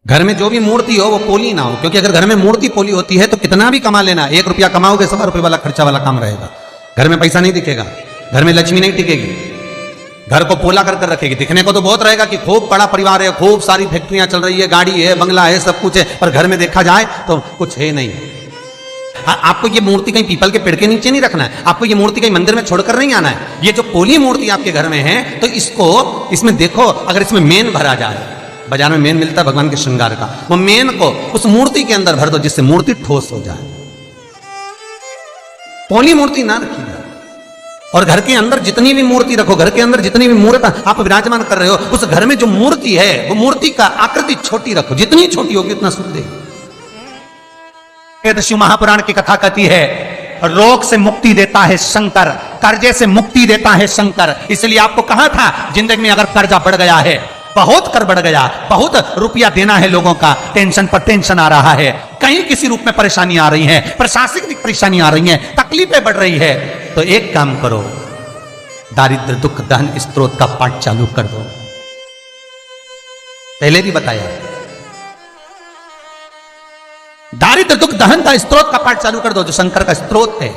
घर में जो भी मूर्ति हो वो पोली ना हो, क्योंकि अगर घर में मूर्ति पोली होती है तो कितना भी कमा लेना, 1 रुपया कमाओगे 100 रुपये वाला खर्चा वाला काम रहेगा, घर में पैसा नहीं दिखेगा, घर में लक्ष्मी नहीं टिकेगी, घर को पोला कर रखेगी। दिखने को तो बहुत रहेगा कि खूब बड़ा परिवार है, खूब सारी फैक्ट्रियां चल रही है, गाड़ी है, बंगला है, सब कुछ है, पर घर में देखा जाए तो कुछ है नहीं। आपको ये मूर्ति कहीं पीपल के पेड़ के नीचे नहीं रखना है, आपको ये मूर्ति कहीं मंदिर में छोड़कर नहीं आना है। ये जो पोली मूर्ति आपके घर में है तो इसमें देखो, अगर इसमें मेन भरा जाए, बाजार में मेन मिलता है भगवान के श्रृंगार का, वो मेन को उस मूर्ति के अंदर भर दो जिससे मूर्ति ठोस हो जाए। पोली मूर्ति ना रखी जाए। और घर के अंदर जितनी भी मूर्ति रखो, घर के अंदर जितनी भी मूर्त आप विराजमान कर रहे हो, उस घर में जो मूर्ति है वो मूर्ति का आकृति छोटी रखो, जितनी छोटी होगी उतना शुद्ध है। शिव महापुराण की कथा कहती है रोग से मुक्ति देता है शंकर, कर्जे से मुक्ति देता है शंकर। इसलिए आपको कहा था जिंदगी में अगर कर्जा बढ़ गया है, बहुत कर बढ़ गया, बहुत रुपया देना है लोगों का, टेंशन पर टेंशन आ रहा है, कहीं किसी रूप में परेशानी आ रही है, प्रशासनिक परेशानी आ रही है, तकलीफें बढ़ रही है, तो एक काम करो, दारिद्र दुख दहन स्त्रोत का पाठ चालू कर दो। पहले भी बताया, दारिद्र दुख दहन का स्त्रोत का पाठ चालू कर दो, जो शंकर का स्त्रोत है,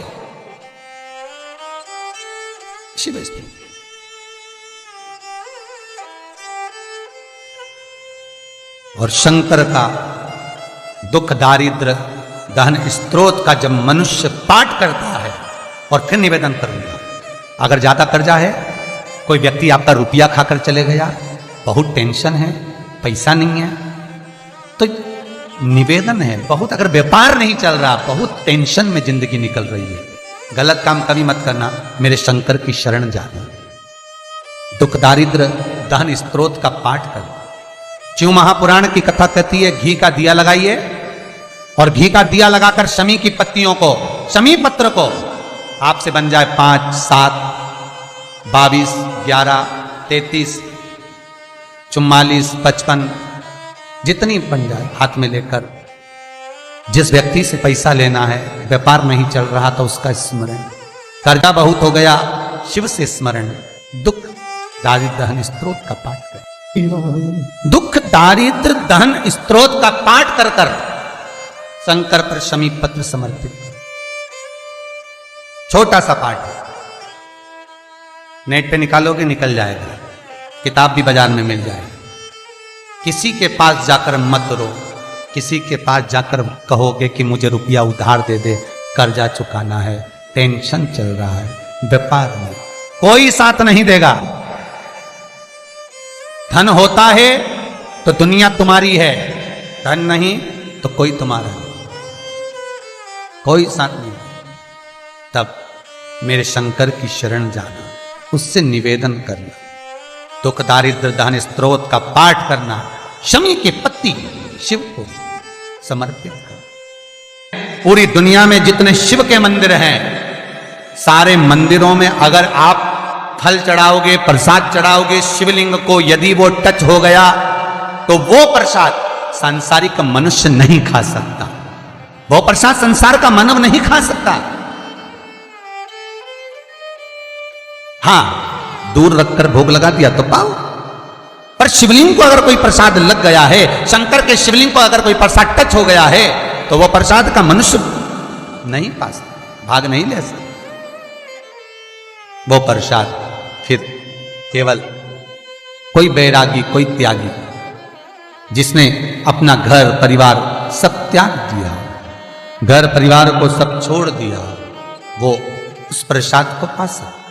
शिव स्त्रोत। और शंकर का दुख दारिद्र दहन स्त्रोत का जब मनुष्य पाठ करता है, और फिर निवेदन करूंगा, अगर ज्यादा कर्जा है, कोई व्यक्ति आपका रुपया खाकर चले गया, बहुत टेंशन है, पैसा नहीं है, तो निवेदन है, बहुत अगर व्यापार नहीं चल रहा, बहुत टेंशन में जिंदगी निकल रही है, गलत काम कभी मत करना, मेरे शंकर की शरण जाना, दुख दारिद्र दहन स्त्रोत का पाठ करना। शिव महापुराण की कथा कहती है घी का दिया लगाइए, और घी का दिया लगाकर शमी की पत्तियों को, शमी पत्र को आपसे बन जाए 5, 7, 22, 11, 33, 44, 55, जितनी बन जाए, हाथ में लेकर जिस व्यक्ति से पैसा लेना है, व्यापार नहीं चल रहा था, उसका स्मरण, कर्जा बहुत हो गया, शिव से स्मरण, दुख दारिद्र दहन स्त्रोत का पाठ कर, दुख दारिद्र दहन स्त्रोत का पाठ कर कर शंकर पर शमी पत्र समर्पित कर। छोटा सा पाठ है, नेट पे निकालोगे निकल जाएगा, किताब भी बाजार में मिल जाएगी। किसी के पास जाकर मत रो, किसी के पास जाकर कहोगे कि मुझे रुपया उधार दे दे, कर्जा चुकाना है, टेंशन चल रहा है, व्यापार में कोई साथ नहीं देगा। धन होता है तो दुनिया तुम्हारी है, धन नहीं तो कोई तुम्हारा नहीं, कोई साथ नहीं। तब मेरे शंकर की शरण जाना, उससे निवेदन करना, दुख दारिद्र दहन स्त्रोत का पाठ करना, शमी की पत्ती शिव को समर्पित करना। पूरी दुनिया में जितने शिव के मंदिर हैं, सारे मंदिरों में अगर आप फल चढ़ाओगे, प्रसाद चढ़ाओगे शिवलिंग को, यदि वो टच हो गया तो वो प्रसाद सांसारिक मनुष्य नहीं खा सकता, वो प्रसाद संसार का मानव नहीं खा सकता। हां, दूर रखकर भोग लगा दिया तो पाओ, पर शिवलिंग को अगर कोई प्रसाद लग गया है, शंकर के शिवलिंग को अगर कोई प्रसाद टच हो गया है, तो वो प्रसाद का मनुष्य नहीं पा सकता, भाग नहीं ले सकता। वो प्रसाद फिर केवल कोई बैरागी, कोई त्यागी, जिसने अपना घर परिवार सब त्याग दिया, घर परिवार को सब छोड़ दिया, वो उस प्रसाद को पा सकता।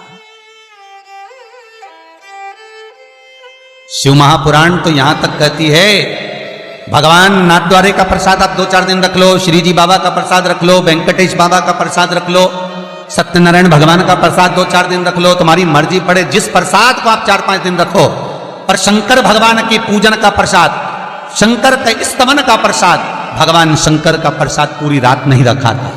शिव महापुराण तो यहां तक कहती है, भगवान नाथद्वारे का प्रसाद आप 2-4 दिन रख लो, श्री जी बाबा का प्रसाद रख लो, वेंकटेश बाबा का प्रसाद रख लो, सत्यनारायण भगवान का प्रसाद 2-4 दिन रख लो, तुम्हारी मर्जी पड़े, जिस प्रसाद को आप 4-5 दिन रखो। पर शंकर भगवान की पूजन का प्रसाद, शंकर के स्तवन का प्रसाद, भगवान शंकर का प्रसाद पूरी रात नहीं रखा था।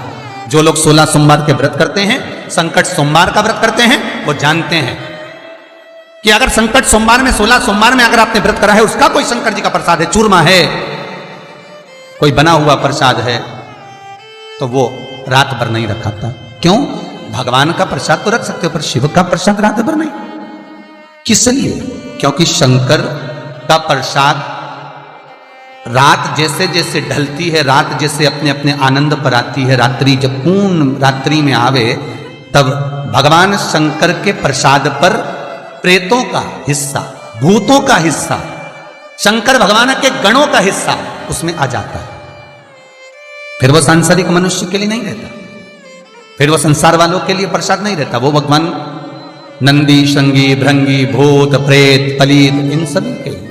जो लोग 16 सोमवार के व्रत करते हैं, संकट सोमवार का व्रत करते हैं, वो जानते हैं कि अगर संकट सोमवार में, 16 सोमवार में अगर आपने व्रत करा है, उसका कोई शंकर जी का प्रसाद है, चूरमा है, कोई बना हुआ प्रसाद है, तो वो रात भर नहीं रखाता। क्यों? भगवान का प्रसाद तो रख सकते हो, पर शिव का प्रसाद रात भर नहीं। किस लिए? क्योंकि शंकर का प्रसाद रात जैसे जैसे ढलती है, रात जैसे अपने अपने आनंद पर आती है, रात्रि जब पूर्ण रात्रि में आवे, तब भगवान शंकर के प्रसाद पर प्रेतों का हिस्सा, भूतों का हिस्सा, शंकर भगवान के गणों का हिस्सा उसमें आ जाता है। फिर वो सांसारिक मनुष्य के लिए नहीं रहता, फिर वो संसार वालों के लिए प्रसाद नहीं रहता, वो भगवान नंदी, शंगी, भृंगी, भूत, प्रेत, पलीत इन सभी के लिए।